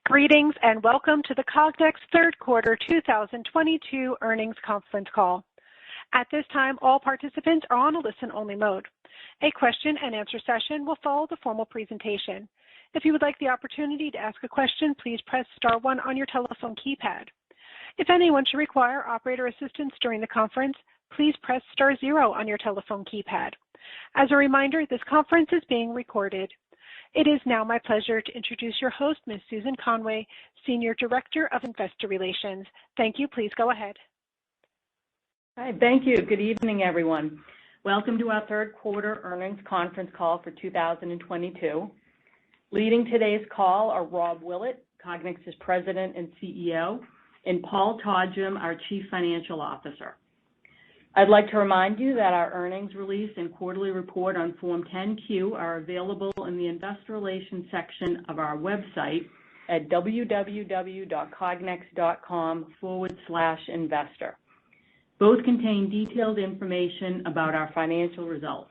Greetings and welcome to the Cognex third quarter 2022 earnings conference call. At this time, all participants are on a listen-only mode. A question-and-answer session will follow the formal presentation. If you would like the opportunity to ask a question, please press star one on your telephone keypad. If anyone should require operator assistance during the conference, please press star zero on your telephone keypad. As a reminder, this conference is being recorded. It is now my pleasure to introduce your host, Ms. Susan Conway, Senior Director of Investor Relations. Thank you. Please go ahead. Hi, thank you. Good evening, everyone. Welcome to our third quarter earnings conference call for 2022. Leading today's call are Rob Willett, Cognex's President and CEO, and Paul Todgham, our Chief Financial Officer. I'd like to remind you that our earnings release and quarterly report on Form 10-Q are available in the Investor Relations section of our website at www.cognex.com/investor. Both contain detailed information about our financial results.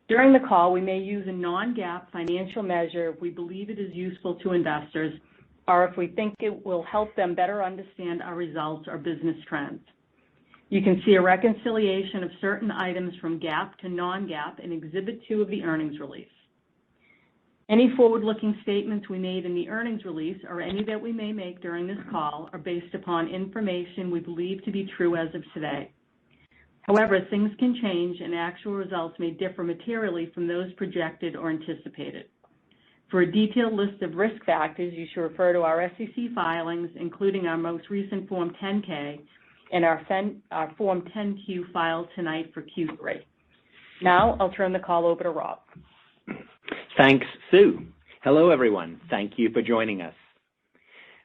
During the call, we may use a non-GAAP financial measure if we believe it is useful to investors or if we think it will help them better understand our results or business trends. You can see a reconciliation of certain items from GAAP to non-GAAP in Exhibit 2 of the earnings release. Any forward-looking statements we made in the earnings release or any that we may make during this call are based upon information we believe to be true as of today. However, things can change and actual results may differ materially from those projected or anticipated. For a detailed list of risk factors, you should refer to our SEC filings, including our most recent Form 10-K and our Form 10-Q filed tonight for Q3. Now, I'll turn the call over to Rob. Thanks, Sue. Hello, everyone. Thank you for joining us.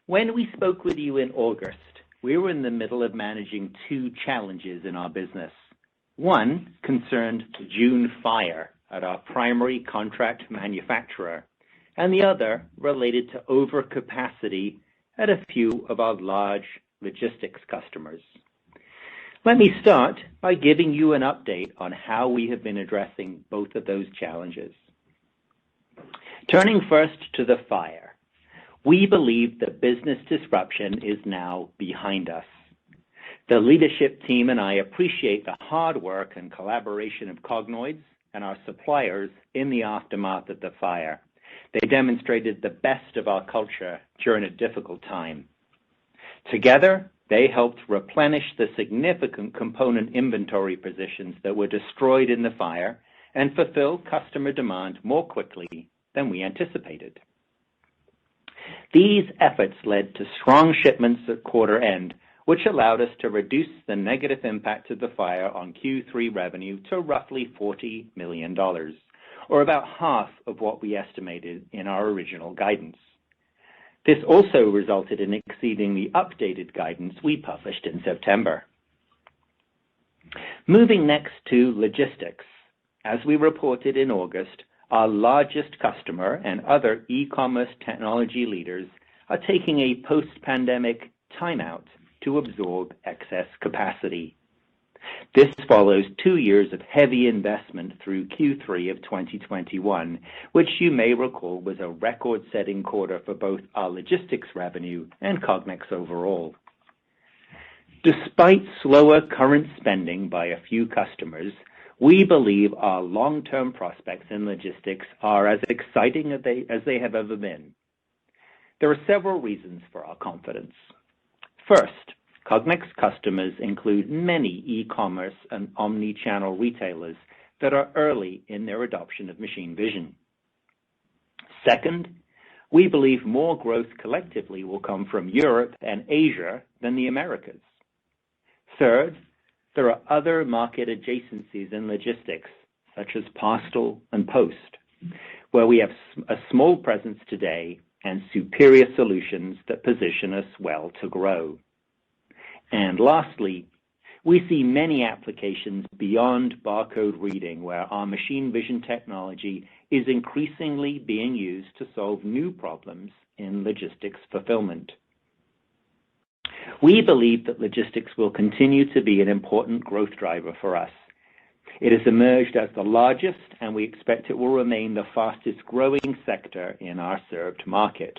When we spoke with you in August, we were in the middle of managing two challenges in our business. One concerned the June fire at our primary contract manufacturer, and the other related to overcapacity at a few of our large logistics customers. Let me start by giving you an update on how we have been addressing both of those challenges. Turning first to the fire, we believe the business disruption is now behind us. The leadership team and I appreciate the hard work and collaboration of Cognoids and our suppliers in the aftermath of the fire. They demonstrated the best of our culture during a difficult time. Together, they helped replenish the significant component inventory positions that were destroyed in the fire and fulfill customer demand more quickly than we anticipated. These efforts led to strong shipments at quarter end, which allowed us to reduce the negative impact of the fire on Q3 revenue to roughly $40 million, or about half of what we estimated in our original guidance. This also resulted in exceeding the updated guidance we published in September. Moving next to logistics. As we reported in August, our largest customer and other e-commerce technology leaders are taking a post-pandemic timeout to absorb excess capacity. This follows 2 years of heavy investment through Q3 of 2021, which you may recall was a record-setting quarter for both our logistics revenue and Cognex overall. Despite slower current spending by a few customers, we believe our long-term prospects in logistics are as exciting as they have ever been. There are several reasons for our confidence. First, Cognex customers include many e-commerce and omni-channel retailers that are early in their adoption of machine vision. Second, we believe more growth collectively will come from Europe and Asia than the Americas. Third, there are other market adjacencies in logistics, such as postal and post, where we have a small presence today and superior solutions that position us well to grow. And lastly, we see many applications beyond barcode reading where our machine vision technology is increasingly being used to solve new problems in logistics fulfillment. We believe that logistics will continue to be an important growth driver for us. It has emerged as the largest, and we expect it will remain the fastest growing sector in our served market.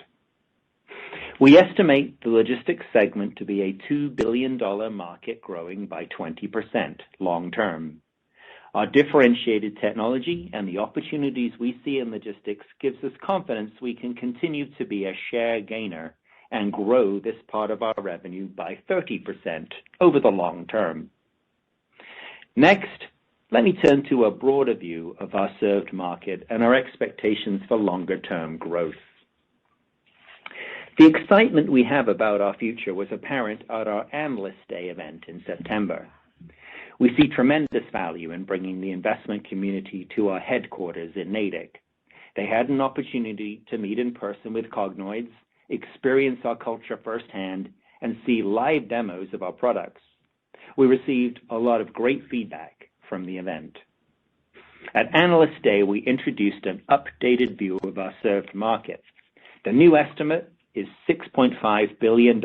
We estimate the logistics segment to be a $2 billion market growing by 20% long term. Our differentiated technology and the opportunities we see in logistics gives us confidence we can continue to be a share gainer and grow this part of our revenue by 30% over the long term. Next, let me turn to a broader view of our served market and our expectations for longer-term growth. The excitement we have about our future was apparent at our Analyst Day event in September. We see tremendous value in bringing the investment community to our headquarters in Natick. They had an opportunity to meet in person with Cognoids, experience our culture firsthand, and see live demos of our products. We received a lot of great feedback from the event. At Analyst Day, we introduced an updated view of our served market. The new estimate is $6.5 billion,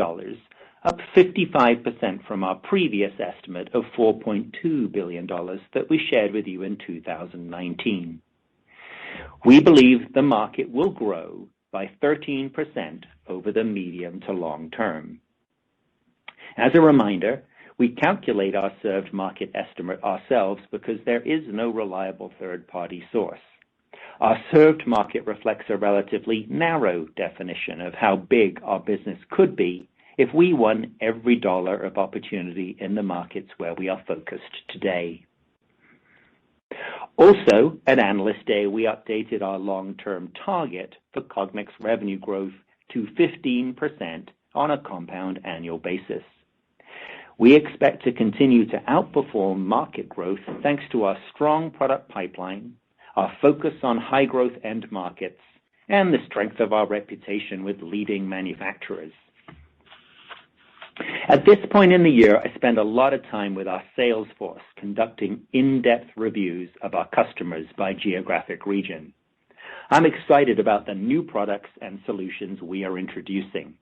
up 55% from our previous estimate of $4.2 billion that we shared with you in 2019. We believe the market will grow by 13% over the medium to long term. As a reminder, we calculate our served market estimate ourselves because there is no reliable third-party source. Our served market reflects a relatively narrow definition of how big our business could be if we won every dollar of opportunity in the markets where we are focused today. Also, at Analyst Day, we updated our long-term target for Cognex revenue growth to 15% on a compound annual basis. We expect to continue to outperform market growth thanks to our strong product pipeline, our focus on high-growth end markets, and the strength of our reputation with leading manufacturers. At this point in the year, I spend a lot of time with our sales force conducting in-depth reviews of our customers by geographic region. I'm excited about the new products and solutions we are introducing.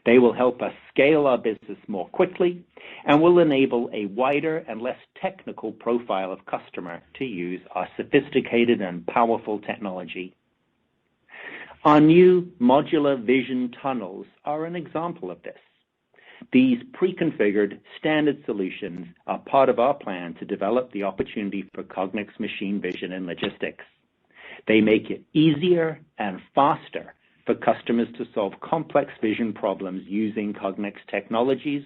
They will help us scale our business more quickly and will enable a wider and less technical profile of customer to use our sophisticated and powerful technology. Our new modular vision tunnels are an example of this. These pre-configured standard solutions are part of our plan to develop the opportunity for Cognex machine vision in logistics. They make it easier and faster for customers to solve complex vision problems using Cognex technologies,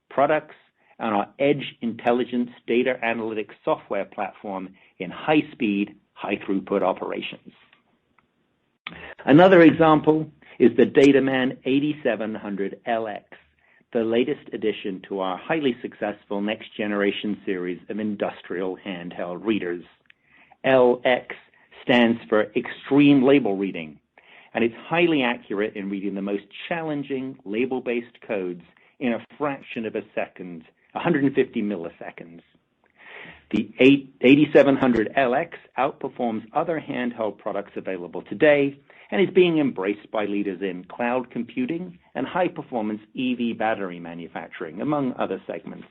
products, and our Edge Intelligence data analytics software platform in high-speed, high-throughput operations. Another example is the DataMan 8700LX, the latest addition to our highly successful next-generation series of industrial handheld readers. LX stands for Extreme Label Reading, and it's highly accurate in reading the most challenging label-based codes in a fraction of a second, 150 milliseconds. The 8700LX outperforms other handheld products available today and is being embraced by leaders in cloud computing and high-performance EV battery manufacturing, among other segments.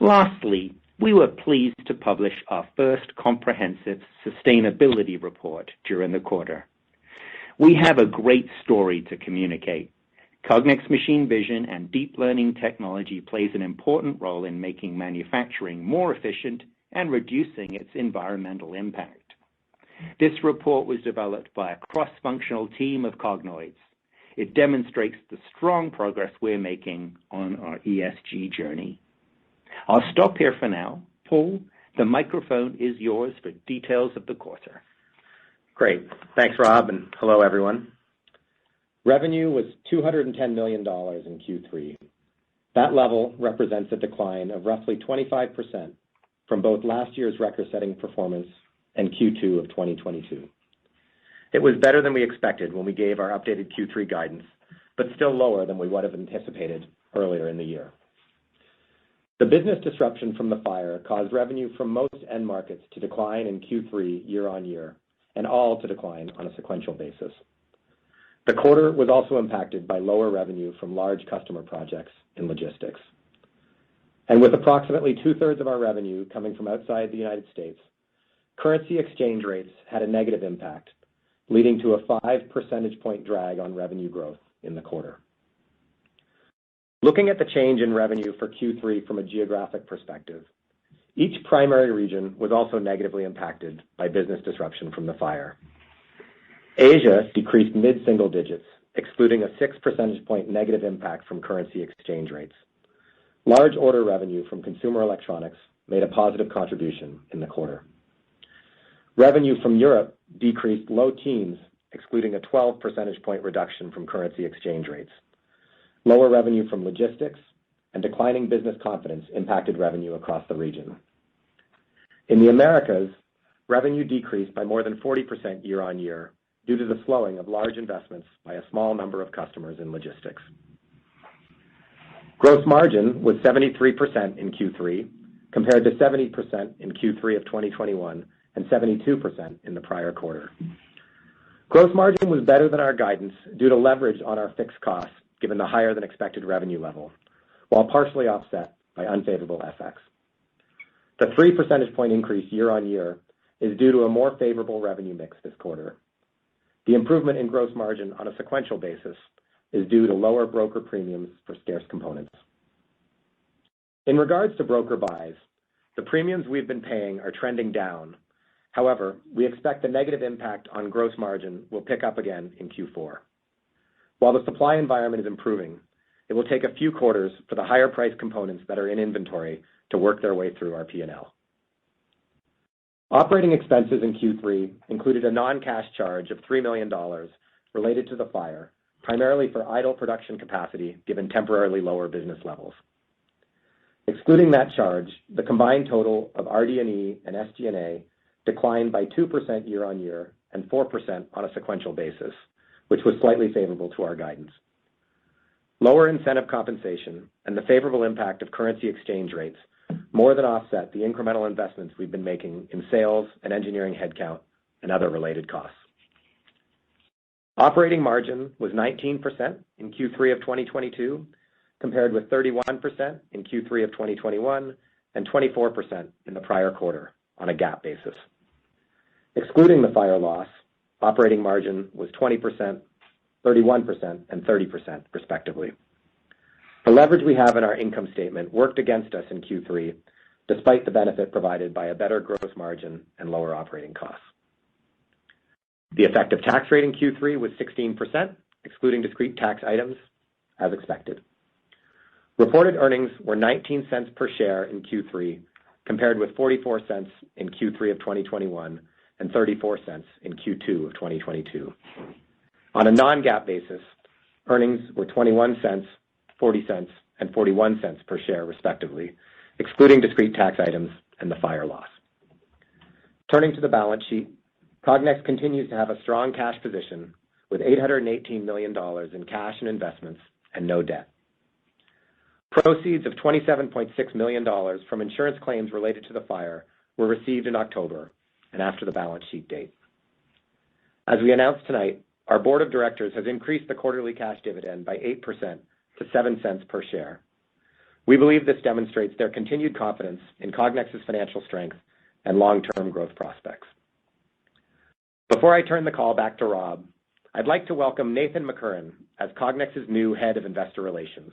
Lastly, we were pleased to publish our first comprehensive sustainability report during the quarter. We have a great story to communicate. Cognex machine vision and deep learning technology plays an important role in making manufacturing more efficient and reducing its environmental impact. This report was developed by a cross-functional team of Cognoids. It demonstrates the strong progress we're making on our ESG journey. I'll stop here for now. Paul, the microphone is yours for details of the quarter. Great. Thanks, Rob, and hello, everyone. Revenue was $210 million in Q3. That level represents a decline of roughly 25% from both last year's record-setting performance and Q2 of 2022. It was better than we expected when we gave our updated Q3 guidance, but still lower than we would have anticipated earlier in the year. The business disruption from the fire caused revenue from most end markets to decline in Q3 year on year, and all to decline on a sequential basis. The quarter was also impacted by lower revenue from large customer projects in logistics. And with approximately two-thirds of our revenue coming from outside the United States, currency exchange rates had a negative impact, leading to a 5 percentage point drag on revenue growth in the quarter. Looking at the change in revenue for Q3 from a geographic perspective, each primary region was also negatively impacted by business disruption from the fire. Asia decreased mid-single digits, excluding a 6 percentage point negative impact from currency exchange rates. Large order revenue from consumer electronics made a positive contribution in the quarter. Revenue from Europe decreased low teens, excluding a 12 percentage point reduction from currency exchange rates. Lower revenue from logistics and declining business confidence impacted revenue across the region. In the Americas, revenue decreased by more than 40% year-on-year due to the slowing of large investments by a small number of customers in logistics. Gross margin was 73% in Q3, compared to 70% in Q3 of 2021 and 72% in the prior quarter. Gross margin was better than our guidance due to leverage on our fixed costs, given the higher than expected revenue level, while partially offset by unfavorable FX. The 3 percentage point increase year-on-year is due to a more favorable revenue mix this quarter. The improvement in gross margin on a sequential basis is due to lower broker premiums for scarce components. In regards to broker buys, the premiums we've been paying are trending down. However, we expect the negative impact on gross margin will pick up again in Q4. While the supply environment is improving, it will take a few quarters for the higher priced components that are in inventory to work their way through our P&L. Operating expenses in Q3 included a non-cash charge of $3 million related to the fire, primarily for idle production capacity given temporarily lower business levels. Excluding that charge, the combined total of RD&E and SG&A declined by 2% year-on-year and 4% on a sequential basis, which was slightly favorable to our guidance. Lower incentive compensation and the favorable impact of currency exchange rates more than offset the incremental investments we've been making in sales and engineering headcount and other related costs. Operating margin was 19% in Q3 of 2022, compared with 31% in Q3 of 2021 and 24% in the prior quarter on a GAAP basis. Excluding the fire loss, operating margin was 20%, 31%, and 30% respectively. The leverage we have in our income statement worked against us in Q3, despite the benefit provided by a better gross margin and lower operating costs. The effective tax rate in Q3 was 16%, excluding discrete tax items, as expected. Reported earnings were 19 cents per share in Q3, compared with 44 cents in Q3 of 2021 and 34 cents in Q2 of 2022. On a non-GAAP basis, earnings were 21 cents, 40 cents, and 41 cents per share, respectively, excluding discrete tax items and the fire loss. Turning to the balance sheet, Cognex continues to have a strong cash position with $818 million in cash and investments and no debt. Proceeds of $27.6 million from insurance claims related to the fire were received in October and after the balance sheet date. As we announced tonight, our board of directors has increased the quarterly cash dividend by 8% to 7 cents per share. We believe this demonstrates their continued confidence in Cognex's financial strength and long-term growth prospects. Before I turn the call back to Rob, I'd like to welcome Nathan McCurran as Cognex's new head of investor relations.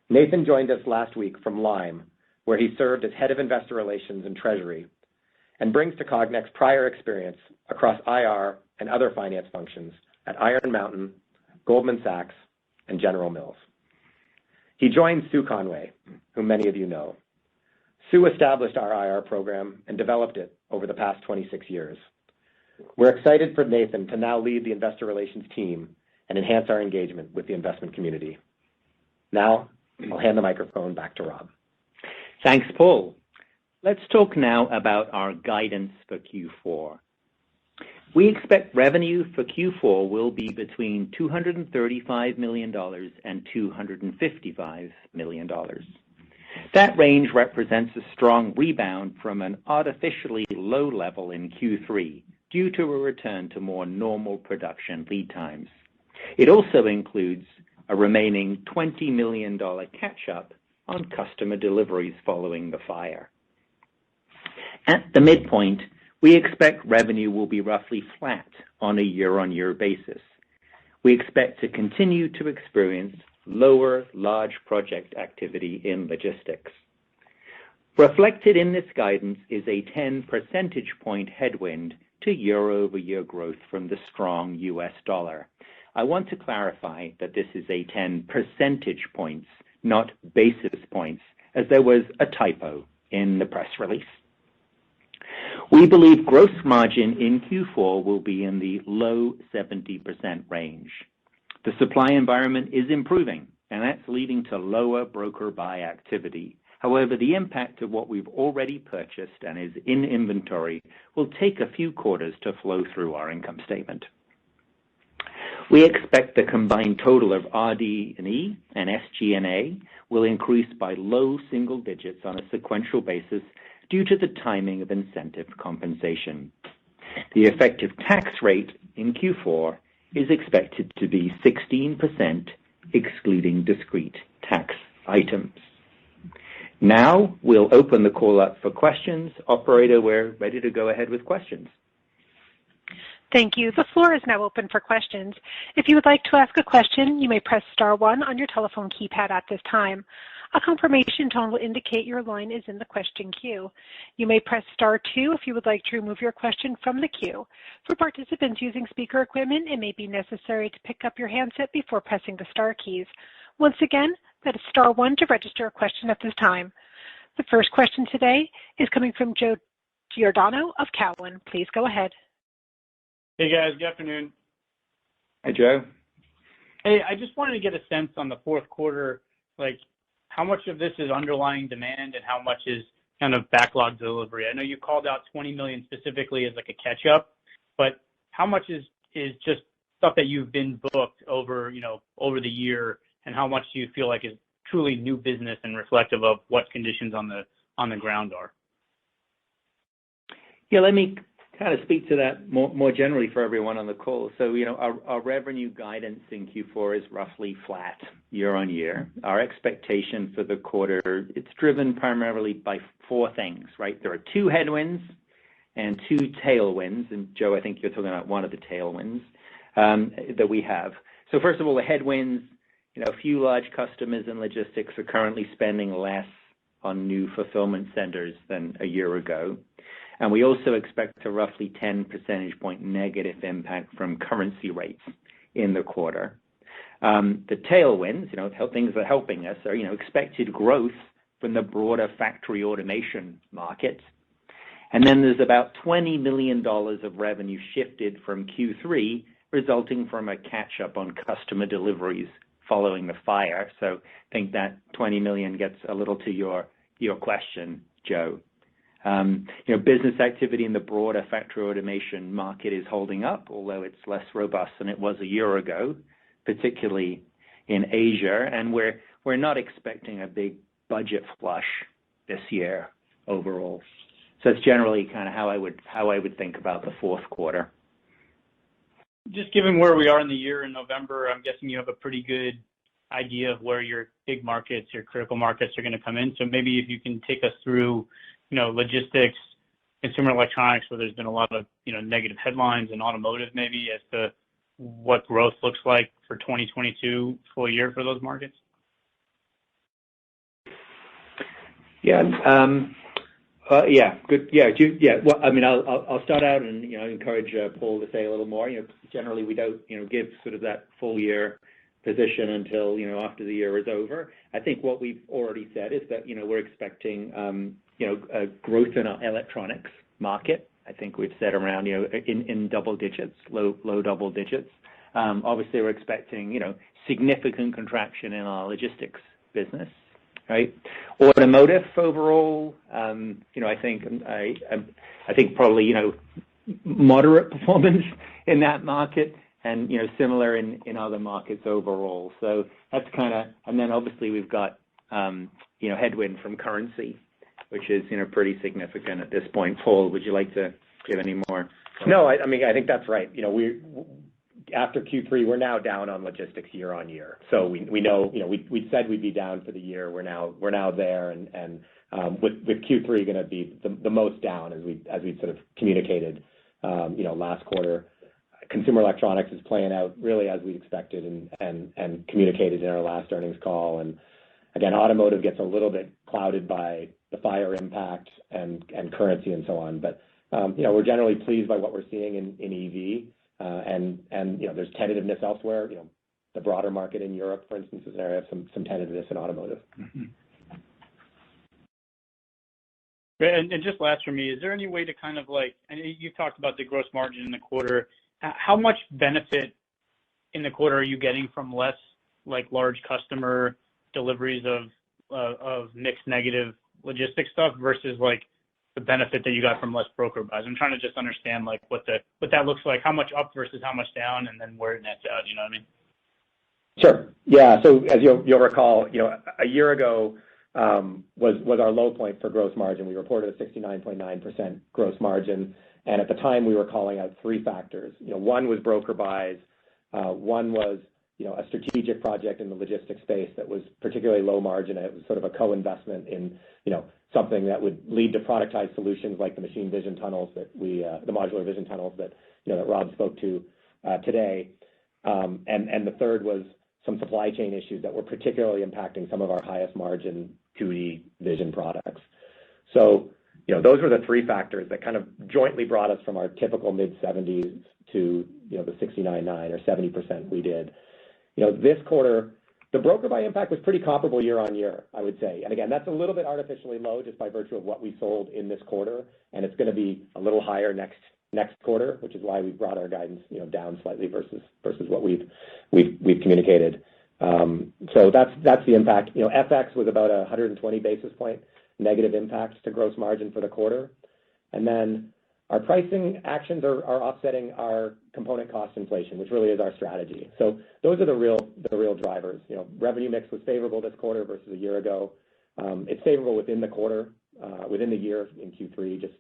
Nathan joined us last week from Lime, where he served as head of investor relations and treasury, and brings to Cognex prior experience across IR and other finance functions at Iron Mountain, Goldman Sachs, and General Mills. He joined Sue Conway, whom many of you know. Sue established our IR program and developed it over the past 26 years. We're excited for Nathan to now lead the investor relations team and enhance our engagement with the investment community. Now, I'll hand the microphone back to Rob. Thanks, Paul. Let's talk now about our guidance for Q4. We expect revenue for Q4 will be between $235 million and $255 million. That range represents a strong rebound from an artificially low level in Q3 due to a return to more normal production lead times. It also includes a remaining $20 million catch-up on customer deliveries following the fire. At the midpoint, we expect revenue will be roughly flat on a year-on-year basis. We expect to continue to experience lower large project activity in logistics. Reflected in this guidance is a 10 percentage point headwind to year-over-year growth from the strong U.S. dollar. I want to clarify that this is a 10 percentage points, not basis points, as there was a typo in the press release. We believe gross margin in Q4 will be in the low 70% range. The supply environment is improving, and that's leading to lower broker buy activity. However, the impact of what we've already purchased and is in inventory will take a few quarters to flow through our income statement. We expect the combined total of RD&E and SG&A will increase by low single digits on a sequential basis due to the timing of incentive compensation. The effective tax rate in Q4 is expected to be 16%, excluding discrete tax items. Now we'll open the call up for questions. Operator, we're ready to go ahead with questions. Thank you. The floor is now open for questions. If you would like to ask a question, you may press star 1 on your telephone keypad at this time. A confirmation tone will indicate your line is in the question queue. You may press star 2 if you would like to remove your question from the queue. For participants using speaker equipment, it may be necessary to pick up your handset before pressing the star keys. Once again, that is star 1 to register a question at this time. The first question today is coming from Joe Giordano of Cowen. Please go ahead. Hey guys, good afternoon. Hi Joe. Hey, I just wanted to get a sense on the fourth quarter, like how much of this is underlying demand and how much is kind of backlog delivery. I know you called out $20 million specifically as like a catch up, but how much is just stuff that you've been booked over the year, and how much do you feel like is truly new business and reflective of what conditions on the ground are? Yeah, let me kind of speak to that more generally for everyone on the call. So, our revenue guidance in Q4 is roughly flat year on year. Our expectation for the quarter, it's driven primarily by 4 things, right? There are 2 headwinds and 2 tailwinds. And Joe, I think you're talking about one of the tailwinds that we have. So first of all, the headwinds, a few large customers in logistics are currently spending less on new fulfillment centers than a year ago. And we also expect a roughly 10 percentage point negative impact from currency rates in the quarter. The tailwinds, things that are helping us are, expected growth from the broader factory automation market. And then there's about $20 million of revenue shifted from Q3, resulting from a catch up on customer deliveries following the fire. So I think that 20 million gets a little to your question, Joe. Business activity in the broader factory automation market is holding up, although it's less robust than it was a year ago, particularly in Asia. And we're not expecting a big budget flush this year overall. So it's generally kind of how I would think about the fourth quarter. Just given where we are in the year in November, I'm guessing you have a pretty good idea of where your big markets, your critical markets are going to come in. So maybe if you can take us through, logistics, consumer electronics, where there's been a lot of, negative headlines, and automotive maybe as to what growth looks like for 2022 full year for those markets. Yeah. Good. Yeah. Well, I mean, I'll start out and encourage Paul to say a little more. Generally we don't give sort of that full year position until after the year is over. I think what we've already said is that we're expecting a growth in our electronics market. I think we've said around in double digits, low double digits. Obviously we're expecting significant contraction in our logistics business. Right. Automotive overall, I think probably moderate performance in that market, and similar in other markets overall. So that's kind of, and then obviously we've got headwind from currency, which is pretty significant at this point. Paul, would you like to give any more? No, I mean I think that's right. After Q3, we're now down on logistics year on year. So we know, we said we'd be down for the year. We're now there, and with Q3 going to be the most down as we sort of communicated, last quarter. consumer electronics is playing out really as we expected and communicated in our last earnings call. And again, automotive gets a little bit clouded by the fire impact and currency and so on. But we're generally pleased by what we're seeing in EV, and there's tentativeness elsewhere. The broader market in Europe, for instance, is an area of some tentativeness in automotive. Mm-hmm. And just last for me, is there any way to kind of and you talked about the gross margin in the quarter, how much benefit in the quarter are you getting from less large customer deliveries of mixed negative logistics stuff versus the benefit that you got from less broker buys? I'm trying to just understand what that looks like, how much up versus how much down, and then where it nets out, you know what I mean? Sure. Yeah. So as you'll recall, a year ago was our low point for gross margin. We reported a 69.9% gross margin, and at the time we were calling out three factors. One was broker buys. One was a strategic project in the logistics space that was particularly low margin. It was sort of a co-investment in something that would lead to productized solutions like the machine vision tunnels the modular vision tunnels that Rob spoke to today. And the third was some supply chain issues that were particularly impacting some of our highest margin 2D vision products. So, those were the three factors that kind of jointly brought us from our typical mid-70s to, the 69.9 or 70% we did. This quarter, the broker buy impact was pretty comparable year on year, I would say. And again, that's a little bit artificially low just by virtue of what we sold in this quarter, and it's going to be a little higher next quarter, which is why we brought our guidance, down slightly versus what we've communicated. So that's the impact. FX was about 120 basis point negative impact to gross margin for the quarter, and then our pricing actions are offsetting our component cost inflation, which really is our strategy. So those are the real drivers. Revenue mix was favorable this quarter versus a year ago. It's favorable within the quarter, within the year in Q3, just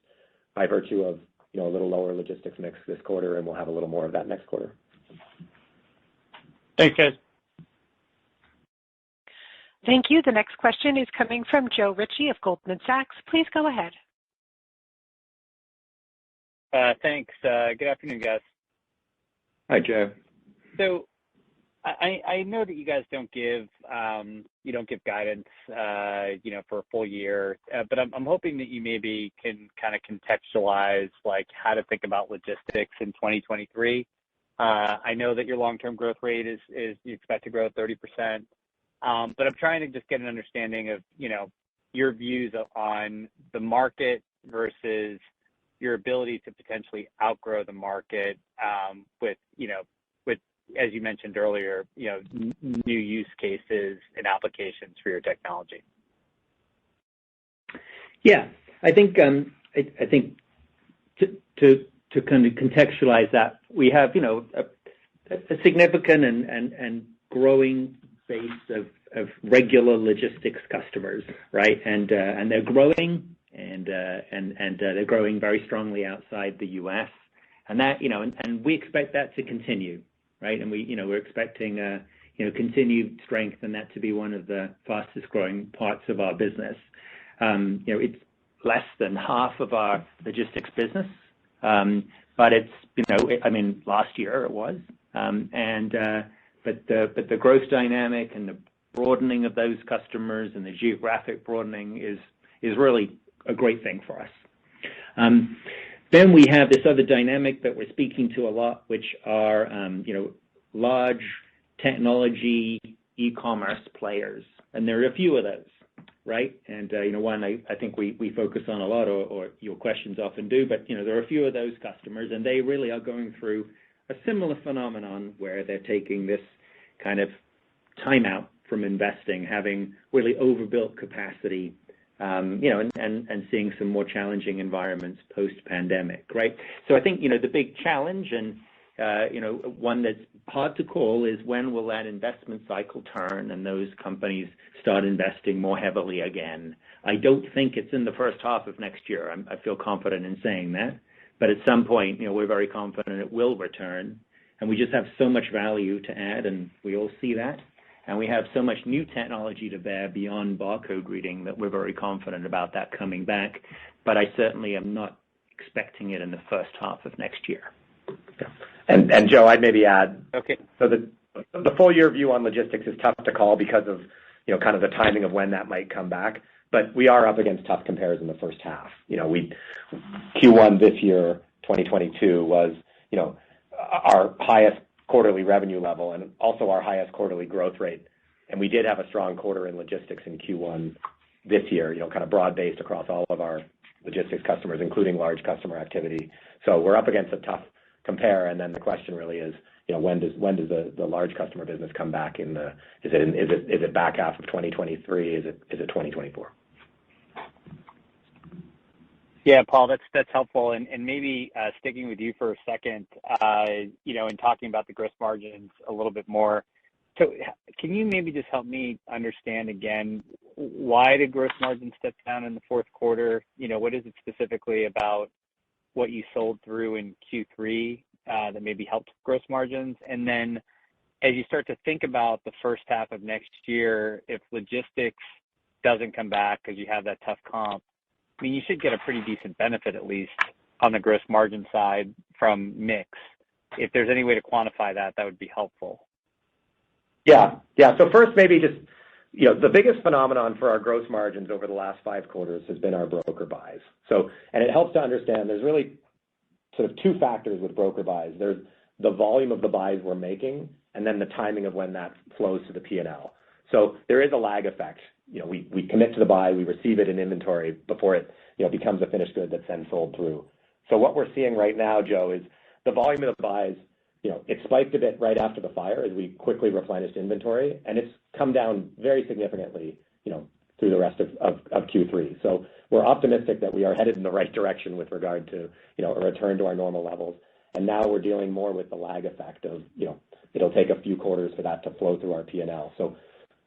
by virtue of a little lower logistics mix this quarter, and we'll have a little more of that next quarter. Thanks, guys. Thank you. The next question is coming from Joe Ritchie of Goldman Sachs. Please go ahead. Thanks. Good afternoon, guys. Hi, Joe. So I know that you guys don't give guidance, for a full year, but I'm hoping that you maybe can kind of contextualize how to think about logistics in 2023. I know that your long-term growth rate is you expect to grow 30%, but I'm trying to just get an understanding of your views on the market versus your ability to potentially outgrow the market with as you mentioned earlier, new use cases and applications for your technology. Yeah, I think to kind of contextualize that, we have a significant and growing base of regular logistics customers, right? And they're growing and they're growing very strongly outside the U.S. And that and we expect that to continue. Right, and we're expecting continued strength, and that to be one of the fastest growing parts of our business. It's less than half of our logistics business, but it's last year it was, but the growth dynamic and the broadening of those customers and the geographic broadening is really a great thing for us. Then we have this other dynamic that we're speaking to a lot, which are, large technology e-commerce players. And there are a few of those, right? And, one I think we focus on a lot, or your questions often do, but, there are a few of those customers, and they really are going through a similar phenomenon where they're taking this kind of timeout from investing, having really overbuilt capacity, and seeing some more challenging environments post-pandemic, right? So I think, the big challenge and, one that's hard to call is when will that investment cycle turn and those companies start investing more heavily again. I don't think it's in the first half of next year. I feel confident in saying that. But at some point, we're very confident it will return. And we just have so much value to add, and we all see that. And we have so much new technology to bear beyond barcode reading that we're very confident about that coming back. But I certainly am not expecting it in the first half of next year. And Joe, I'd maybe add. Okay. So the full year view on logistics is tough to call because of kind of the timing of when that might come back. But we are up against tough compares in the first half. Q1 this year, 2022, was our highest quarterly revenue level and also our highest quarterly growth rate. And we did have a strong quarter in logistics in Q1 this year, kind of broad-based across all of our logistics customers, including large customer activity. So we're up against a tough compare, and then the question really is, when does the large customer business come back is it back half of 2023? Is it 2024? Yeah, Paul, that's helpful. And maybe sticking with you for a second, in talking about the gross margins a little bit more. So can you maybe just help me understand again, why did gross margins step down in the fourth quarter? What is it specifically about what you sold through in Q3 that maybe helped gross margins? And then as you start to think about the first half of next year, if logistics doesn't come back because you have that tough comp, I mean, you should get a pretty decent benefit, at least on the gross margin side from mix. If there's any way to quantify that, that would be helpful. Yeah. So first, maybe just, the biggest phenomenon for our gross margins over the last 5 quarters has been our broker buys. So, and it helps to understand there's really sort of 2 factors with broker buys. There's the volume of the buys we're making, and then the timing of when that flows to the P&L. So there is a lag effect. We commit to the buy, we receive it in inventory before it, becomes a finished good that's then sold through. So what we're seeing right now, Joe, is the volume of the buys, it spiked a bit right after the fire as we quickly replenished inventory, and it's come down very significantly, through the rest of Q3. So we're optimistic that we are headed in the right direction with regard to, a return to our normal levels. And now we're dealing more with the lag effect of, it'll take a few quarters for that to flow through our P&L. So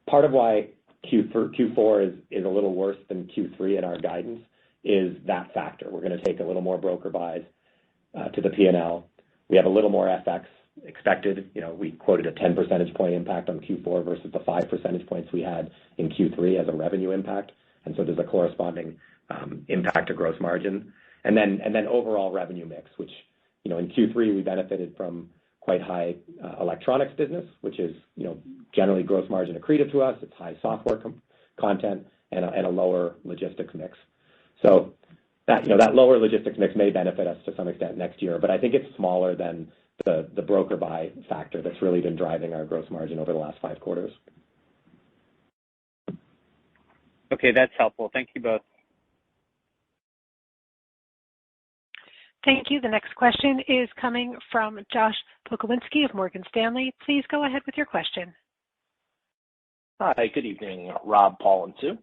part of why Q4 is a little worse than Q3 in our guidance is that factor. We're going to take a little more broker buys to the P&L. We have a little more FX expected. We quoted a 10 percentage point impact on Q4 versus the 5 percentage points we had in Q3 as a revenue impact. And so there's a corresponding impact to gross margin. And then overall revenue mix, which, in Q3 we benefited from quite high electronics business, which is, generally gross margin accretive to us. It's high software content and a lower logistics mix. So that lower logistics mix may benefit us to some extent next year, but I think it's smaller than the broker buy factor that's really been driving our gross margin over the last 5 quarters. Okay, that's helpful. Thank you both. Thank you. The next question is coming from Josh Pokrzywinski of Morgan Stanley. Please go ahead with your question. Hi, good evening, Rob, Paul, and Sue.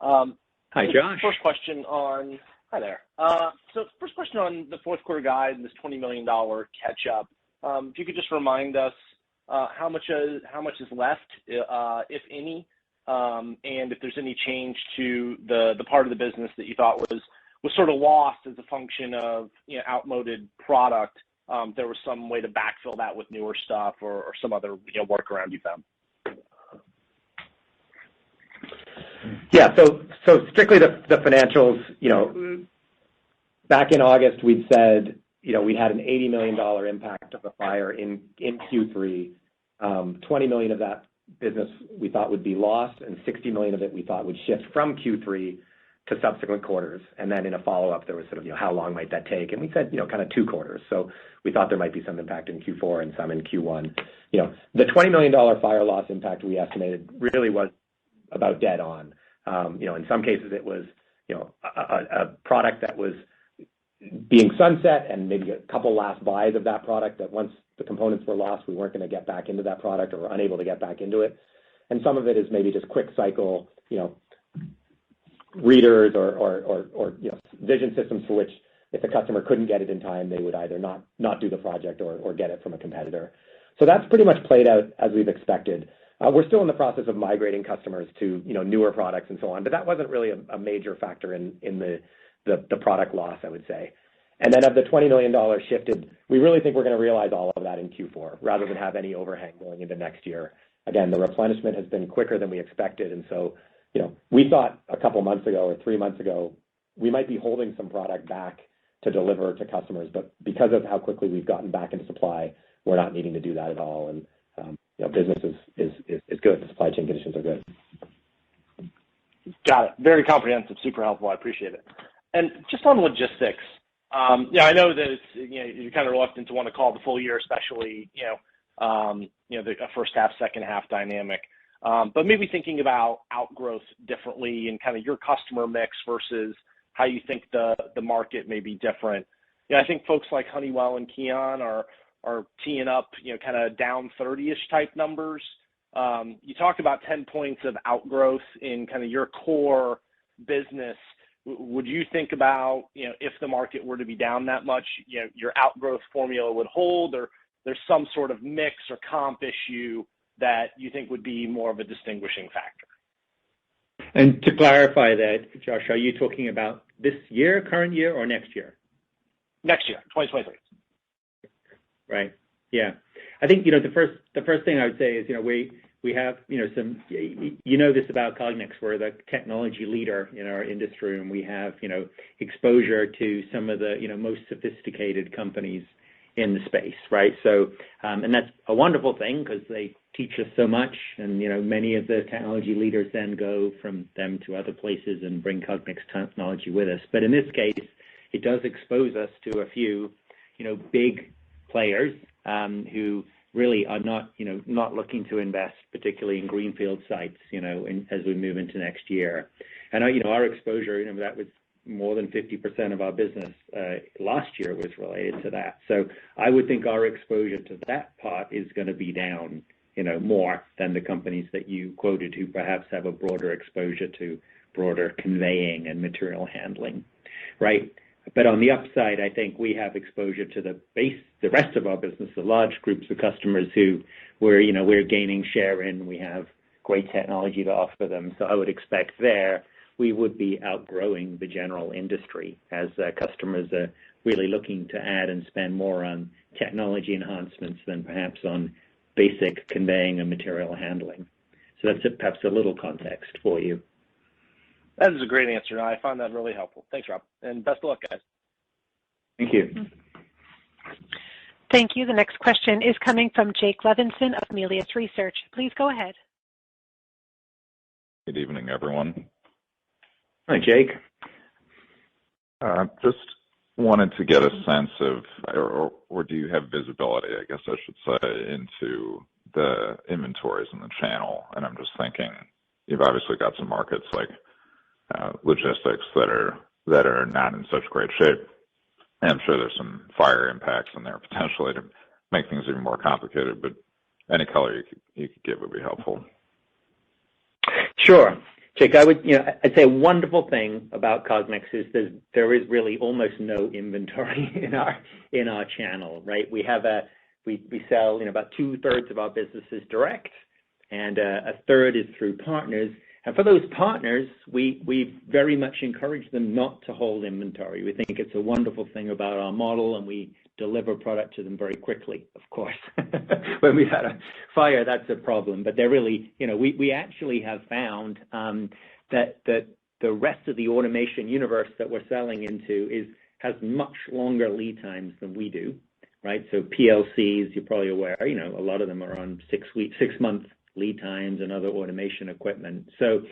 Hi, Josh. Hi there. So first question on the fourth quarter guide and this $20 million catch-up. If you could just remind us how much is left, if any, and if there's any change to the part of the business that you thought was sort of lost as a function of outmoded product. There was some way to backfill that with newer stuff or some other workaround you found. Yeah. So strictly the financials. Back in August we'd said we had an $80 million impact of the fire in Q3. 20 million of that business we thought would be lost, and 60 million of it we thought would shift from Q3 to subsequent quarters. And then in a follow-up, there was sort of, how long might that take? And we said, kind of 2 quarters. So we thought there might be some impact in Q4 and some in Q1. The $20 million fire loss impact we estimated really was about dead on. In some cases it was, a product that was being sunset and maybe a couple last buys of that product that once the components were lost, we weren't going to get back into that product or were unable to get back into it. And some of it is maybe just quick cycle, readers or vision systems for which if the customer couldn't get it in time, they would either not do the project or get it from a competitor. So that's pretty much played out as we've expected. We're still in the process of migrating customers to newer products and so on, but that wasn't really a major factor in the product loss, I would say. And then of the $20 million shifted, we really think we're going to realize all of that in Q4 rather than have any overhang going into next year. Again, the replenishment has been quicker than we expected, and so we thought a couple months ago or 3 months ago we might be holding some product back to deliver to customers. But because of how quickly we've gotten back into supply, we're not needing to do that at all. And business is good. The supply chain conditions are good. Got it. Very comprehensive, super helpful. I appreciate it. And just on logistics, I know that it's, you're kind of reluctant to want to call the full year, especially, the first half, second half dynamic. But maybe thinking about outgrowth differently and kind of your customer mix versus how you think the market may be different. I think folks like Honeywell and Keon are teeing up, kind of down 30-ish type numbers. You talked about 10 points of outgrowth in kind of your core business. Would you think about, if the market were to be down that much, your outgrowth formula would hold, or there's some sort of mix or comp issue that you think would be more of a distinguishing factor? And to clarify that, Josh, are you talking about this year, current year, or next year? Next year, 2023. Right. Yeah. I think, the first thing I would say is, we have, some, this about Cognex, we're the technology leader in our industry, and we have, exposure to some of the, most sophisticated companies in the space, right? So, and that's a wonderful thing because they teach us so much, and, many of the technology leaders then go from them to other places and bring Cognex technology with us. But in this case, it does expose us to a few, big players who really are not looking to invest, particularly in greenfield sites, as we move into next year. And our exposure, that was more than 50% of our business last year was related to that. So I would think our exposure to that part is going to be down, more than the companies that you quoted who perhaps have a broader exposure to broader conveying and material handling, right? But on the upside, I think we have exposure to the rest of our business, the large groups of customers who we're gaining share in. We have great technology to offer them. So I would expect there we would be outgrowing the general industry as customers are really looking to add and spend more on technology enhancements than perhaps on basic conveying and material handling. So that's perhaps a little context for you. That is a great answer. I found that really helpful. Thanks, Rob. And best of luck, guys. Thank you. Thank you. The next question is coming from Jake Levinson of Melius Research. Please go ahead. Good evening, everyone. Hi, Jake. Just wanted to get a sense of, or do you have visibility, I guess I should say, into the inventories in the channel? And I'm just thinking, you've obviously got some markets like logistics that are not in such great shape. And I'm sure there's some fire impacts in there potentially to make things even more complicated, but any color you could give would be helpful. Sure. Jake, I'd say a wonderful thing about Cognex is there is really almost no inventory in our channel, right? We sell, about 2/3 of our business is direct, and a third is through partners. And for those partners, we very much encourage them not to hold inventory. We think it's a wonderful thing about our model, and we deliver product to them very quickly, of course. When we've had a fire, that's a problem. But they're really, we actually have found that the rest of the automation universe that we're selling into has much longer lead times than we do, right? So PLCs, you're probably aware, a lot of them are on 6-month lead times and other automation equipment. So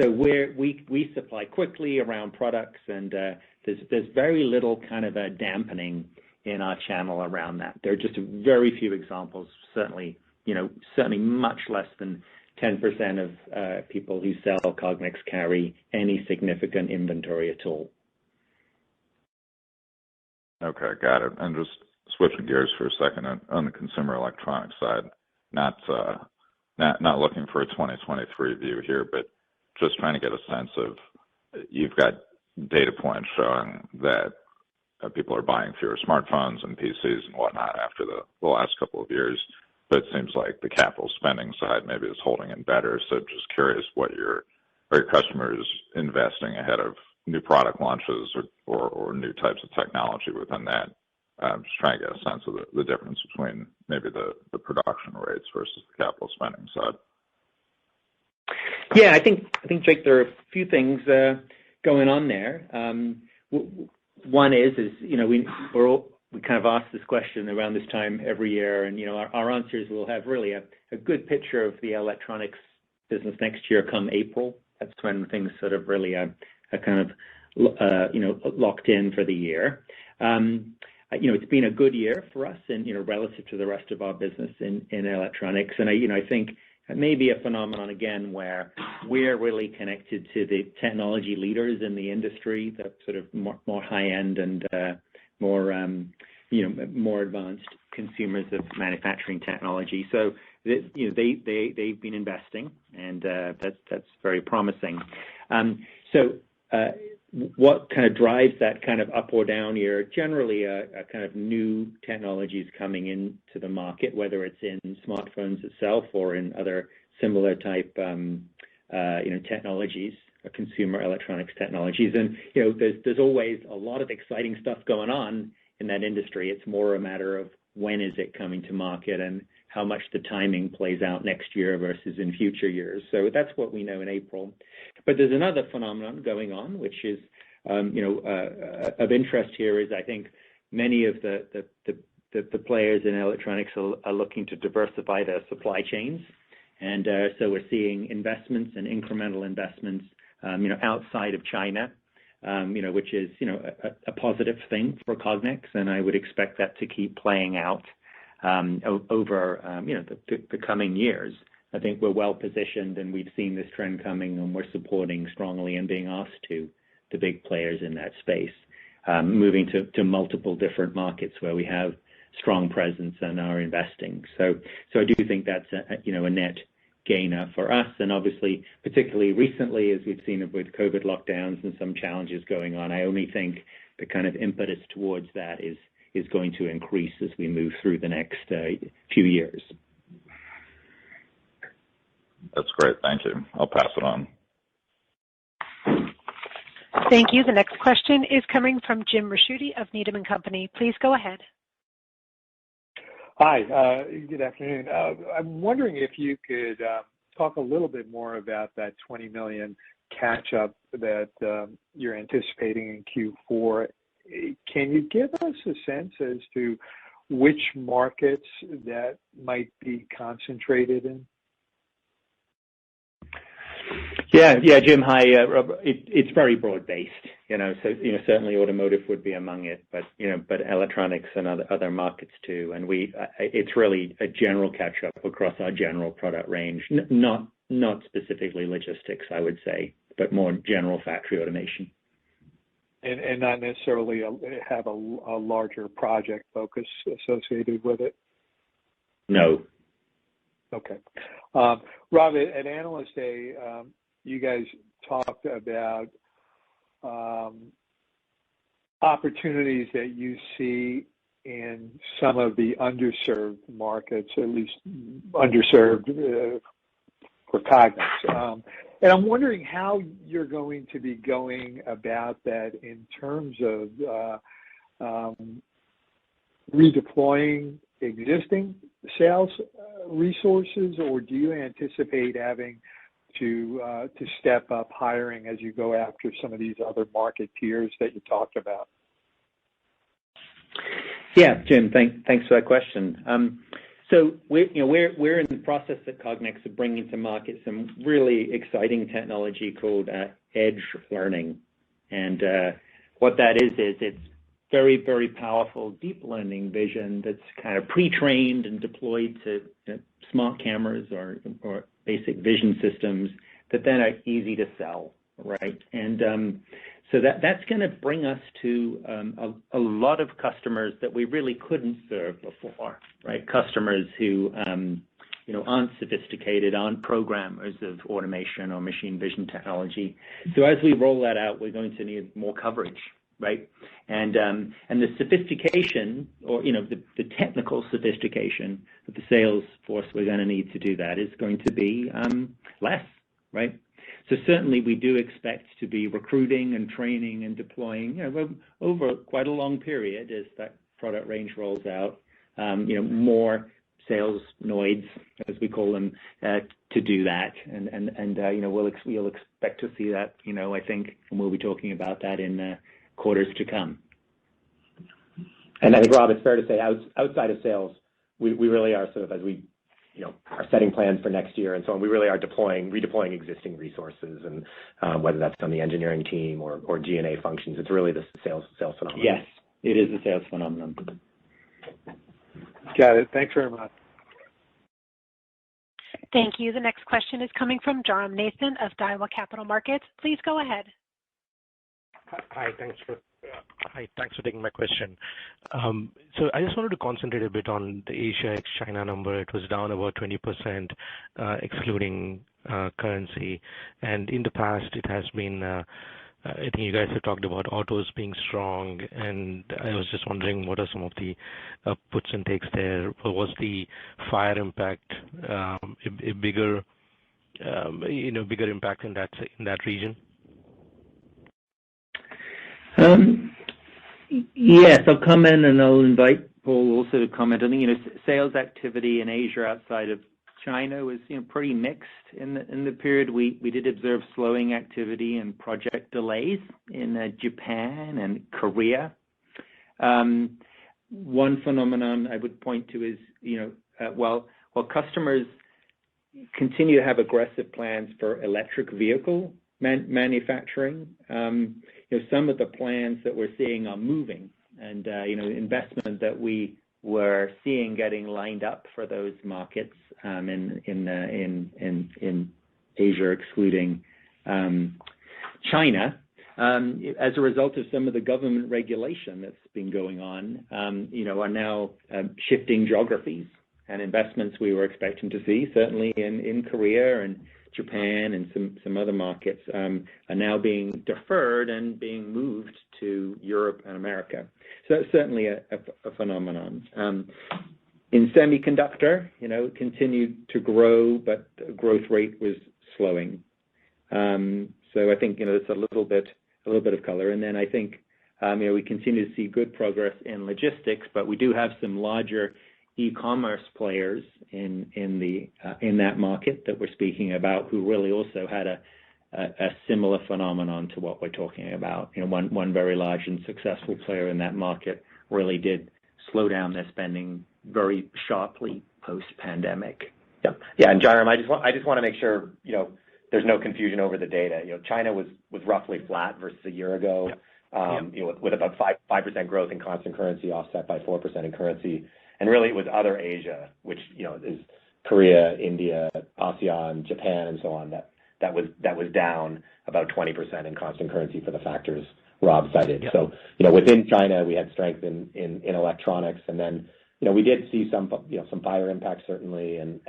we supply quickly around products, and there's very little kind of a dampening in our channel around that. There are just very few examples, certainly much less than 10% of people who sell Cognex carry any significant inventory at all. Okay, got it. And just switching gears for a second on the consumer electronics side, not looking for a 2023 view here, but just trying to get a sense of, you've got data points showing that people are buying fewer smartphones and PCs and whatnot after the last couple of years, but it seems like the capital spending side maybe is holding in better. So just curious are your customers investing ahead of new product launches or new types of technology within that? Just trying to get a sense of the difference between maybe the production rates versus the capital spending side. Yeah, I think Jake, there are a few things going on there. One is we kind of ask this question around this time every year, and our answers will have really a good picture of the electronics business next year come April. That's when things sort of really are kind of locked in for the year. It's been a good year for us, and relative to the rest of our business in electronics, and I think maybe a phenomenon again where we're really connected to the technology leaders in the industry, the sort of more high end and more advanced consumers of manufacturing technology. So they've been investing, and that's very promising. What kind of drives that kind of up or down year? Generally, a kind of new technologies coming into the market, whether it's in smartphones itself or in other similar type, technologies, consumer electronics technologies. And there's always a lot of exciting stuff going on in that industry. It's more a matter of when is it coming to market and how much the timing plays out next year versus in future years. So that's what we know in April. But there's another phenomenon going on, which is, of interest here is I think many of the players in electronics are looking to diversify their supply chains. And so we're seeing investments and incremental investments, outside of China, which is, a positive thing for Cognex. And I would expect that to keep playing out over the coming years. I think we're well positioned, and we've seen this trend coming, and we're supporting strongly and being asked to the big players in that space, moving to multiple different markets where we have strong presence and are investing. So I do think that's a net gainer for us, and obviously, particularly recently, as we've seen with COVID lockdowns and some challenges going on, I only think the kind of impetus towards that is going to increase as we move through the next few years. That's great. Thank you. I'll pass it on. Thank you. The next question is coming from Jim Ricchiuti of Needham & Company. Please go ahead. Hi. Good afternoon. I'm wondering if you could talk a little bit more about that $20 million catch-up that you're anticipating in Q4. Can you give us a sense as to which markets that might be concentrated in? Yeah, Jim. Hi, Rob. It's very broad-based, So certainly automotive would be among it, but electronics and other markets too. And it's really a general catch-up across our general product range, not specifically logistics, I would say, but more general factory automation. And not necessarily have a larger project focus associated with it? No. Okay. Rob, at Analyst Day, you guys talked about opportunities that you see in some of the underserved markets, at least underserved for Cognex. And I'm wondering how you're going to be going about that in terms of redeploying existing sales resources, or do you anticipate having to step up hiring as you go after some of these other market tiers that you talked about? Yeah, Jim, thanks for that question. So we're in the process at Cognex of bringing to market some really exciting technology called edge learning, and what that is it's very, very powerful deep learning vision that's kind of pre-trained and deployed to smart cameras or basic vision systems that then are easy to sell, right? And so that's going to bring us to a lot of customers that we really couldn't serve before, right? Customers who aren't sophisticated, aren't programmers of automation or machine vision technology. So as we roll that out, we're going to need more coverage, right? And the sophistication, or the technical sophistication of the sales force we're going to need to do that is going to be less, right? So certainly we do expect to be recruiting and training and deploying over quite a long period as that product range rolls out, more sales noids, as we call them, to do that. And we'll expect to see that, I think, and we'll be talking about that in quarters to come. And I think, Rob, it's fair to say outside of sales, we really are sort of, as we are setting plans for next year and so on, we really are redeploying existing resources, and whether that's on the engineering team or G&A functions, it's really the sales phenomenon. Yes, it is a sales phenomenon. Got it. Thanks very much. Thank you. The next question is coming from Jairam Nathan of Daiwa Capital Markets. Please go ahead. Hi, thanks for taking my question. So I just wanted to concentrate a bit on the Asia ex-China number. It was down about 20%, excluding currency. And in the past, it has been, I think you guys have talked about autos being strong, and I was just wondering what are some of the puts and takes there. Was the fire impact a bigger impact in that region? Yes, I'll comment, and I'll invite Paul also to comment. I think sales activity in Asia outside of China was pretty mixed in the period. We did observe slowing activity and project delays in Japan and Korea. One phenomenon I would point to is while customers continue to have aggressive plans for electric vehicle manufacturing, some of the plans that we're seeing are moving, and investment that we were seeing getting lined up for those markets in Asia, excluding China, as a result of some of the government regulation that's been going on, are now shifting geographies, and investments we were expecting to see, certainly in Korea and Japan and some other markets, are now being deferred and being moved to Europe and America. So that's certainly a phenomenon. In semiconductor, it continued to grow, but the growth rate was slowing. So I think it's a little bit of color. And then I think we continue to see good progress in logistics, but we do have some larger e-commerce players in that market that we're speaking about, who really also had a similar phenomenon to what we're talking about. One very large and successful player in that market really did slow down their spending very sharply post-pandemic. Yeah, and Jairam, I just want to make sure there's no confusion over the data. China was roughly flat versus a year ago, with about 5% growth in constant currency, offset by 4% in currency. And really, it was other Asia, which is Korea, India, ASEAN, Japan, and so on. That was down about 20% in constant currency for the factors Rob cited. Yeah. So within China, we had strength in electronics, and then we did see some fire impact certainly, and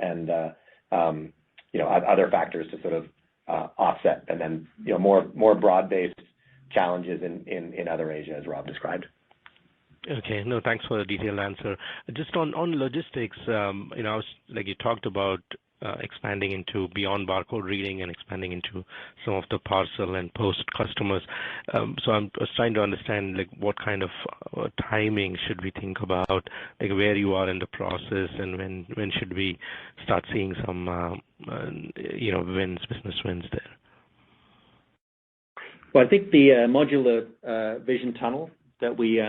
other factors to sort of offset, and then more broad-based challenges in other Asia, as Rob described. Okay. No, thanks for the detailed answer. Just on logistics, like you talked about expanding into beyond barcode reading and expanding into some of the parcel and post customers. So I was trying to understand what kind of timing should we think about, where you are in the process, and when should we start seeing some business wins there? Well, I think the modular vision tunnel that we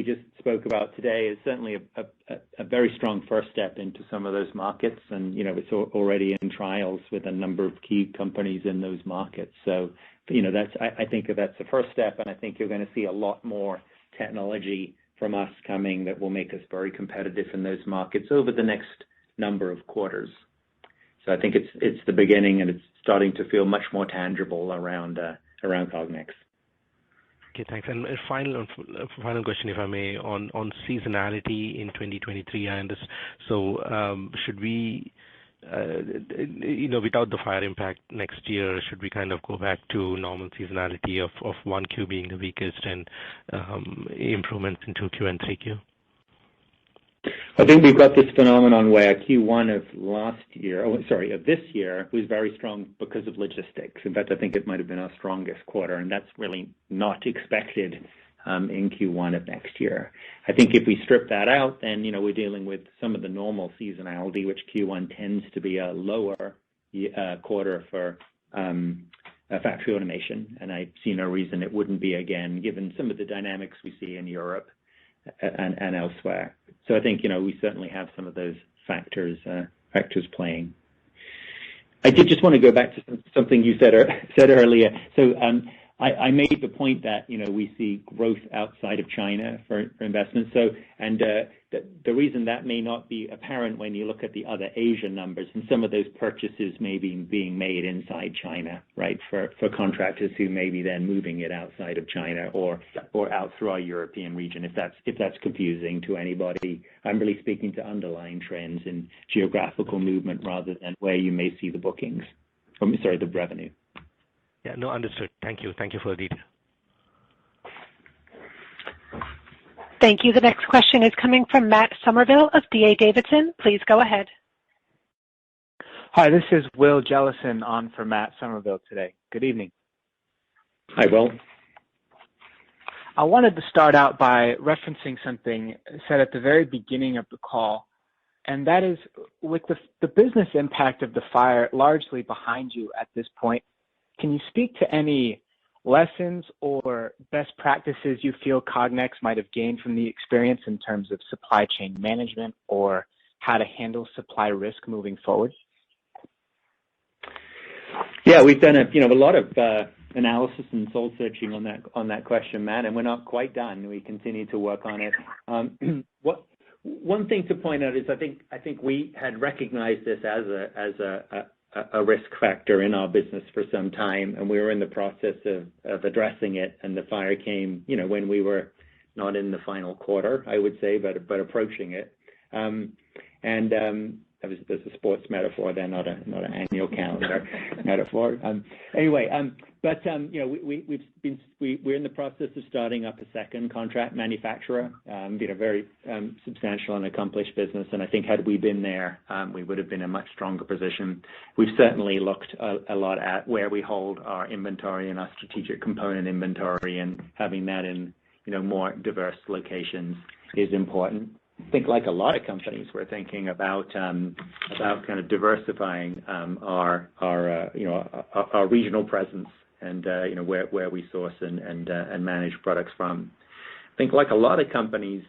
just spoke about today is certainly a very strong first step into some of those markets, and it's already in trials with a number of key companies in those markets. So I think that's the first step, and I think you're going to see a lot more technology from us coming that will make us very competitive in those markets over the next number of quarters. So I think it's the beginning, and it's starting to feel much more tangible around Cognex. Okay, thanks. And a final question, if I may, on seasonality in 2023. So should we, without the fire impact next year, should we kind of go back to normal seasonality of 1Q being the weakest and improvements in 2Q and 3Q? I think we've got this phenomenon where Q1 of this year was very strong because of logistics. In fact, I think it might have been our strongest quarter, and that's really not expected in Q1 of next year. I think if we strip that out, then we're dealing with some of the normal seasonality, which Q1 tends to be a lower quarter for factory automation, and I see no reason it wouldn't be again, given some of the dynamics we see in Europe. and elsewhere. So I think, we certainly have some of those factors playing. I did just want to go back to something you said earlier. So I made the point that, we see growth outside of China for investments. So, and the reason that may not be apparent when you look at the other Asian numbers, and some of those purchases may be being made inside China, right, for contractors who may be then moving it outside of China or out through our European region. If that's confusing to anybody, I'm really speaking to underlying trends in geographical movement rather than where you may see the bookings. The revenue. Yeah, no, understood. Thank you. Thank you for the detail. Thank you. The next question is coming from Matt Somerville of D.A. Davidson. Please go ahead. Hi, this is Will Jellison on for Matt Somerville today. Good evening. Hi, Will. I wanted to start out by referencing something said at the very beginning of the call, and that is with the business impact of the fire largely behind you at this point, can you speak to any lessons or best practices you feel Cognex might have gained from the experience in terms of supply chain management or how to handle supply risk moving forward? Yeah, we've done a lot of analysis and soul searching on that question, Matt, and we're not quite done. We continue to work on it. One thing to point out is I think we had recognized this as a risk factor in our business for some time, and we were in the process of addressing it, and the fire came, when we were not in the final quarter, I would say, but approaching it. There's a sports metaphor there, not an annual calendar metaphor. We're in the process of starting up a second contract manufacturer, very substantial and accomplished business. And I think had we been there, we would have been in a much stronger position. We've certainly looked a lot at where we hold our inventory and our strategic component inventory, and having that in, more diverse locations is important. I think like a lot of companies, we're thinking about kind of diversifying our regional presence and where we source and manage products from. I think like a lot of companies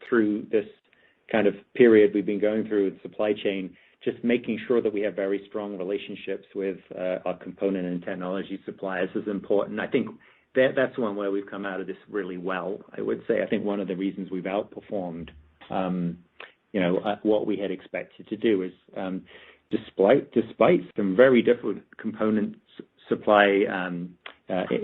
through this kind of period we've been going through with supply chain, just making sure that we have very strong relationships with our component and technology suppliers is important. I think that's one where we've come out of this really well. I would say I think one of the reasons we've outperformed, what we had expected to do is, despite some very different component supply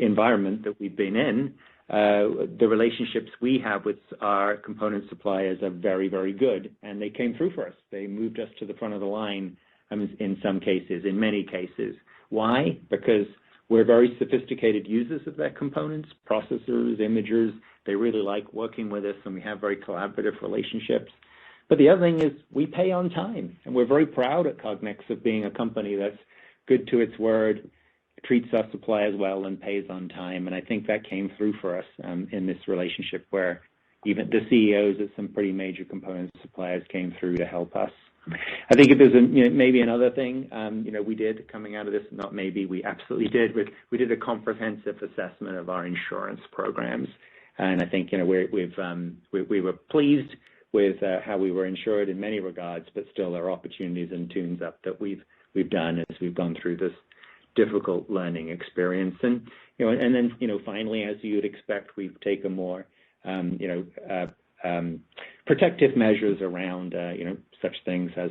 environment that we've been in, the relationships we have with our component suppliers are very, very good, and they came through for us. They moved us to the front of the line in some cases, in many cases. Why? Because we're very sophisticated users of their components, processors, imagers. They really like working with us, and we have very collaborative relationships. But the other thing is we pay on time, and we're very proud at Cognex of being a company that's good to its word, treats our suppliers well, and pays on time. And I think that came through for us in this relationship where even the CEOs of some pretty major component suppliers came through to help us. I think if there's maybe another thing, we did coming out of this, not maybe, we absolutely did. We did a comprehensive assessment of our insurance programs, and I think we were pleased with how we were insured in many regards, but still there are opportunities and tunes up that we've done as we've gone through this difficult learning experience. And then finally, as you would expect, we've taken more protective measures around such things as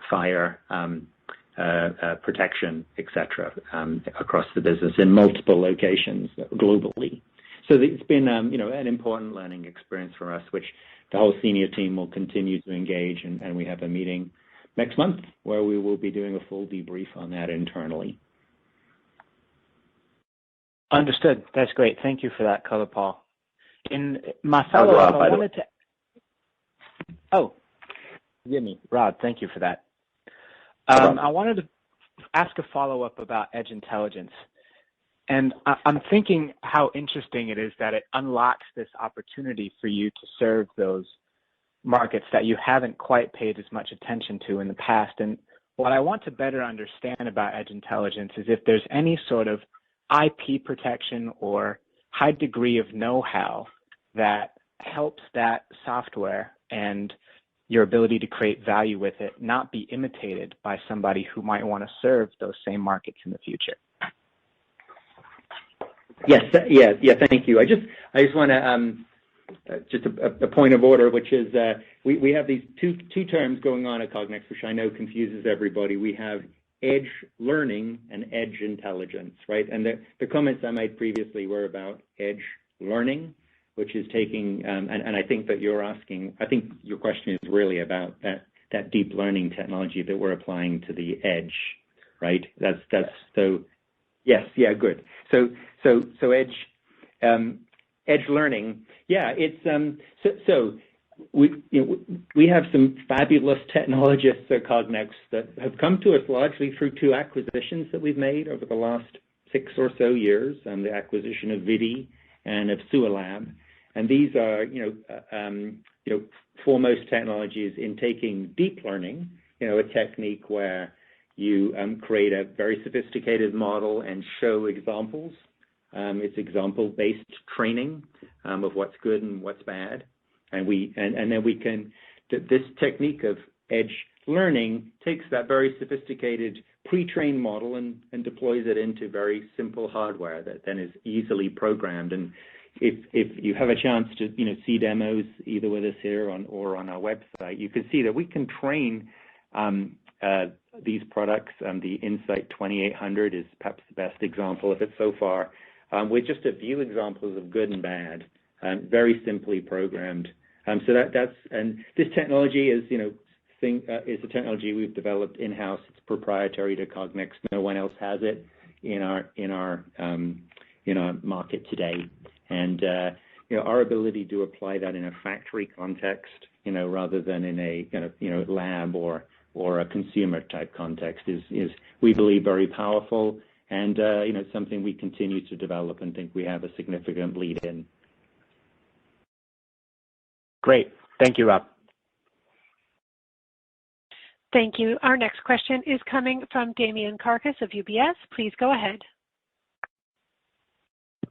fire protection, etc., across the business in multiple locations globally. So it's been an important learning experience for us, which the whole senior team will continue to engage, and we have a meeting next month where we will be doing a full debrief on that internally. Understood. That's great. Thank you for that color, Paul. In my follow-up, I wanted to... Oh, Jimmy, Rob, thank you for that. I wanted to ask a follow-up about edge intelligence. And I'm thinking how interesting it is that it unlocks this opportunity for you to serve those markets that you haven't quite paid as much attention to in the past. And what I want to better understand about edge intelligence is if there's any sort of IP protection or high degree of know-how that helps that software and your ability to create value with it not be imitated by somebody who might want to serve those same markets in the future? Yes, thank you. I just want to just a point of order, which is we have these two terms going on at Cognex, which I know confuses everybody. We have edge learning and edge intelligence, right? And the comments I made previously were about edge learning, which is taking, and I think that I think your question is really about that deep learning technology that we're applying to the edge, right? That's so, yes, yeah, good. So edge learning, yeah, it's, we have some fabulous technologists at Cognex that have come to us largely through two acquisitions that we've made over the last 6 or so years, the acquisition of ViDi and of SUALAB. And these are, foremost technologies in taking deep learning, a technique where you create a very sophisticated model and show examples. It's example-based training of what's good and what's bad. And then we can, this technique of edge learning takes that very sophisticated pre-trained model and deploys it into very simple hardware that then is easily programmed. And if you have a chance to see demos either with us here or on our website, you can see that we can train these products. The Insight 2800 is perhaps the best example of it so far, with just a few examples of good and bad, very simply programmed. So that's this technology is is a technology we've developed in-house. It's proprietary to Cognex. No one else has it in our market today. And our ability to apply that in a factory context, rather than in a lab or a consumer type context is we believe very powerful, and something we continue to develop and think we have a significant lead in. Great. Thank you, Rob. Thank you. Our next question is coming from Damian Karkas of UBS. Please go ahead.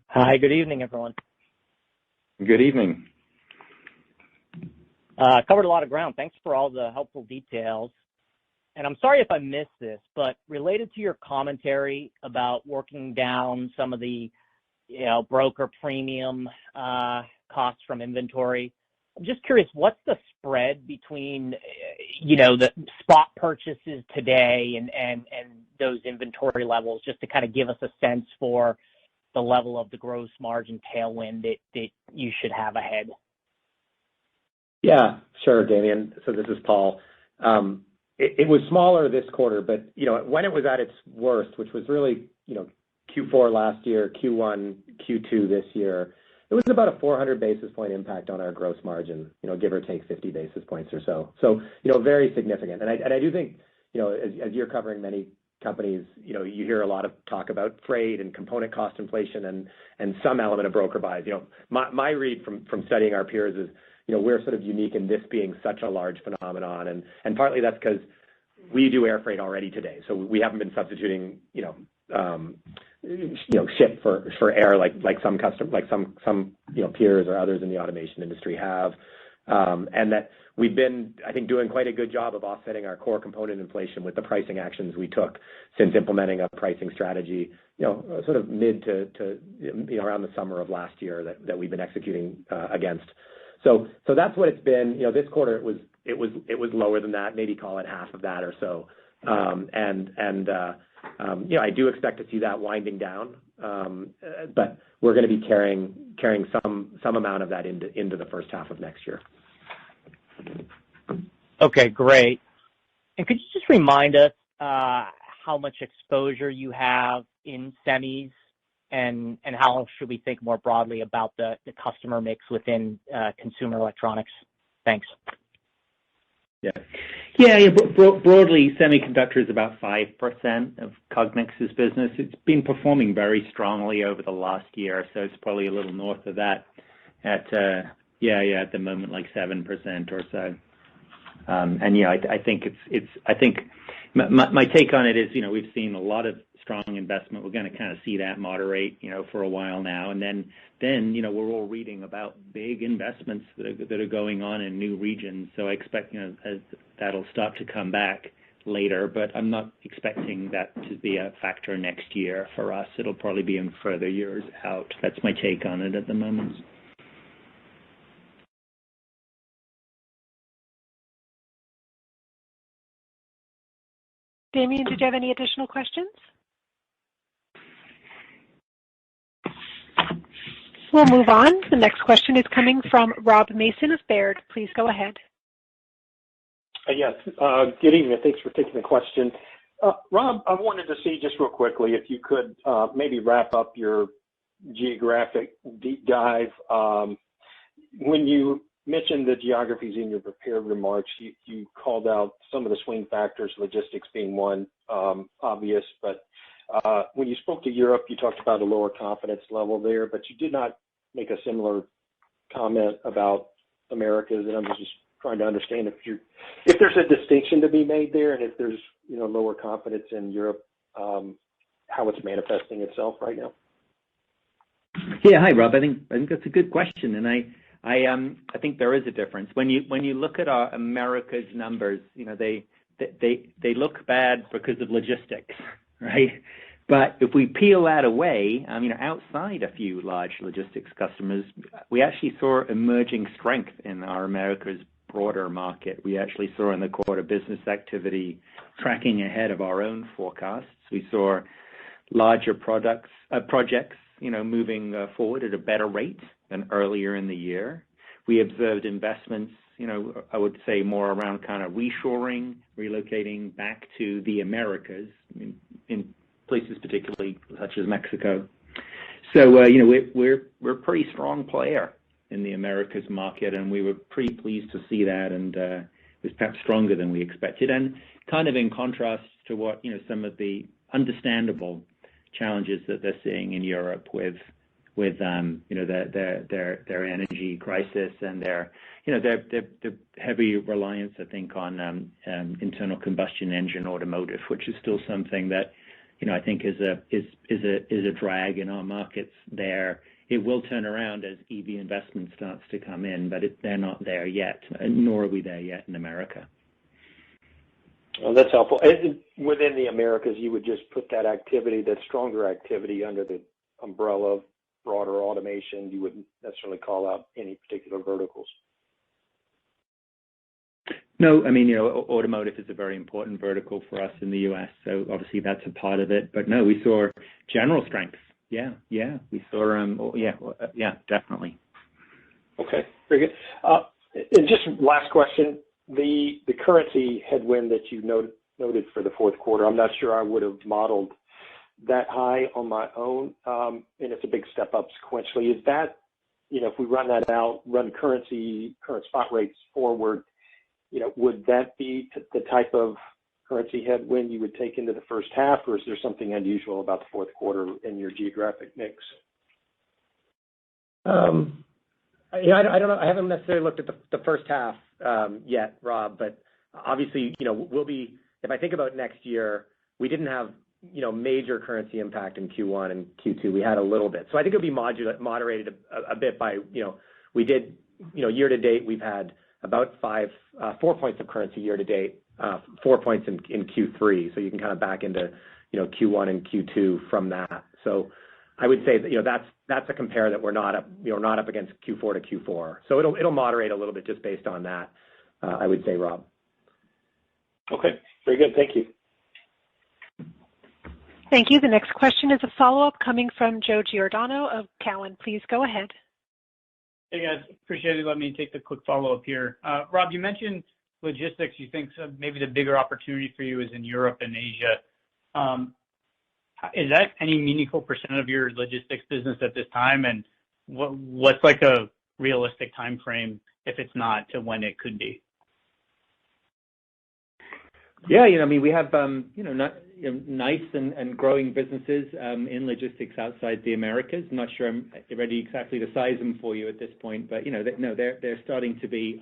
Hi, good evening, everyone. Good evening. Covered a lot of ground. Thanks for all the helpful details. And I'm sorry if I missed this, but related to your commentary about working down some of the broker premium costs from inventory, I'm just curious, what's the spread between the spot purchases today and those inventory levels, just to kind of give us a sense for the level of the gross margin tailwind that you should have ahead? Yeah, sure, Damian. So this is Paul. It was smaller this quarter, but when it was at its worst, which was really Q4 last year, Q1, Q2 this year, it was about a 400 basis point impact on our gross margin, give or take 50 basis points or so. So very significant. And I do think as you're covering many companies, you hear a lot of talk about freight and component cost inflation and some element of broker buys. My read from studying our peers is we're sort of unique in this being such a large phenomenon, and partly that's because we do air freight already today, so we haven't been substituting ship for air like some peers or others in the automation industry have, and that we've been, I think, doing quite a good job of offsetting our core component inflation with the pricing actions we took since implementing a pricing strategy, sort of mid to around the summer of last year that we've been executing against. So that's what it's been. This quarter it was lower than that, maybe call it half of that or so. I do expect to see that winding down, but we're going to be carrying some amount of that into the first half of next year. Okay, great. And could you just remind us how much exposure you have in semis, and how should we think more broadly about the customer mix within consumer electronics? Thanks. Yeah. Broadly, semiconductor is about 5% of Cognex's business. It's been performing very strongly over the last year, so it's probably a little north of that. At the moment, like 7% or so. And yeah, I think I think my take on it is, we've seen a lot of strong investment. We're going to kind of see that moderate, for a while now, and then we're all reading about big investments that are going on in new regions. So I expect that'll start to come back later, but I'm not expecting that to be a factor next year for us. It'll probably be in further years out. That's my take on it at the moment. Damien, did you have any additional questions? We'll move on. The next question is coming from Rob Mason of Baird. Please go ahead. Yes. Good evening. Thanks for taking the question. Rob, I wanted to see just real quickly if you could maybe wrap up your geographic deep dive. When you mentioned the geographies in your prepared remarks, you called out some of the swing factors, logistics being one, obvious, but when you spoke to Europe, you talked about a lower confidence level there, but you did not make a similar comment about Americas, and I'm just trying to understand if there's a distinction to be made there, and if there's lower confidence in Europe, how it's manifesting itself right now. Yeah, hi Rob. I think that's a good question, and I think there is a difference when you look at our Americas numbers. They look bad because of logistics, right? But if we peel that away, outside a few large logistics customers, we actually saw emerging strength in our Americas broader market. We actually saw in the quarter business activity tracking ahead of our own forecasts. We saw larger projects, moving forward at a better rate than earlier in the year. We observed investments, I would say more around kind of reshoring, relocating back to the Americas in places particularly such as Mexico. So, we're a pretty strong player in the Americas market, and we were pretty pleased to see that, and it was perhaps stronger than we expected, and kind of in contrast to what some of the understandable challenges that they're seeing in Europe with their energy crisis and their heavy reliance, I think, on internal combustion engine automotive, which is still something that I think is a drag in our markets there. It will turn around as EV investment starts to come in, but they're not there yet, nor are we there yet in America. Well, that's helpful. And within the Americas, you would just put that activity, that stronger activity, under the umbrella of broader automation. You wouldn't necessarily call out any particular verticals. No, automotive is a very important vertical for us in the U.S., so obviously that's a part of it. But no, we saw general strength. Yeah, we saw, definitely. Okay, very good. And just last question, the currency headwind that you noted for the fourth quarter, I'm not sure I would have modeled that high on my own, and it's a big step up sequentially. Is that, if we run that out, run current spot rates forward, would that be the type of currency headwind you would take into the first half, or is there something unusual about the fourth quarter in your geographic mix? I don't know. I haven't necessarily looked at the first half yet, Rob, but obviously, we'll be, if I think about next year, we didn't have, major currency impact in Q1 and Q2. We had a little bit. So I think it'll be moderated a bit by, we did, year to date, we've had about 4 points of currency year to date, 4 points in Q3. So you can kind of back into, Q1 and Q2 from that. So I would say that, that's a compare that we're not up against Q4 to Q4. So it'll moderate a little bit just based on that, I would say, Rob. Okay, very good. Thank you. Thank you. The next question is a follow-up coming from Joe Giordano of Cowen. Please go ahead. Hey guys, appreciate it. Let me take the quick follow-up here. Rob, you mentioned logistics. You think maybe the bigger opportunity for you is in Europe and Asia. Is that any meaningful percent of your logistics business at this time? And what's like a realistic time frame, if it's not, to when it could be? Yeah, we have nice and growing businesses in logistics outside the Americas. I'm not sure I'm ready exactly to size them for you at this point, but they're starting to be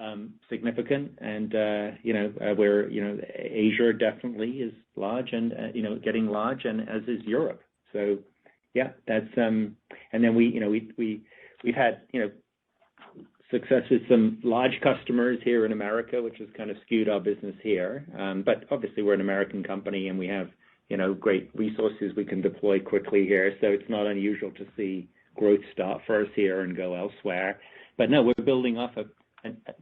significant, and Asia definitely is large and getting large, and as is Europe. So yeah, that's and then we've had success with some large customers here in America, which has kind of skewed our business here. But obviously, we're an American company, and we have great resources we can deploy quickly here. So it's not unusual to see growth start for us here and go elsewhere. But no, we're building off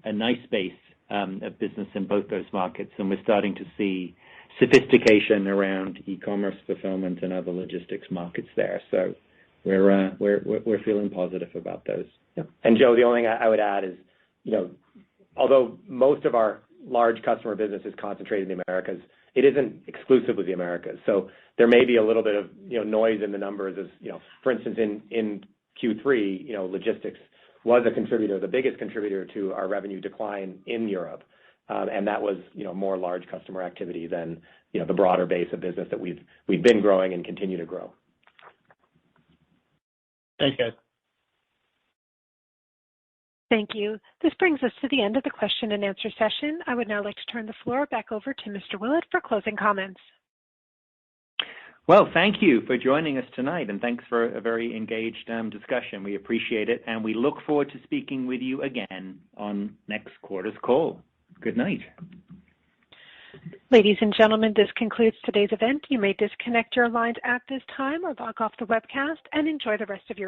a nice base of business in both those markets, and we're starting to see sophistication around e-commerce fulfillment and other logistics markets there. So we're feeling positive about those. Yeah. And Joe, the only thing I would add is, although most of our large customer business is concentrated in the Americas, it isn't exclusively the Americas. So there may be a little bit of noise in the numbers. As for instance, in Q3, logistics was a contributor, the biggest contributor to our revenue decline in Europe, and that was more large customer activity than the broader base of business that we've been growing and continue to grow. Thanks, guys. Thank you. This brings us to the end of the question and answer session. I would now like to turn the floor back over to Mr. Willett for closing comments. Well, thank you for joining us tonight, and thanks for a very engaged discussion. We appreciate it, and we look forward to speaking with you again on next quarter's call. Good night. Ladies and gentlemen, this concludes today's event. You may disconnect your lines at this time or log off the webcast and enjoy the rest of your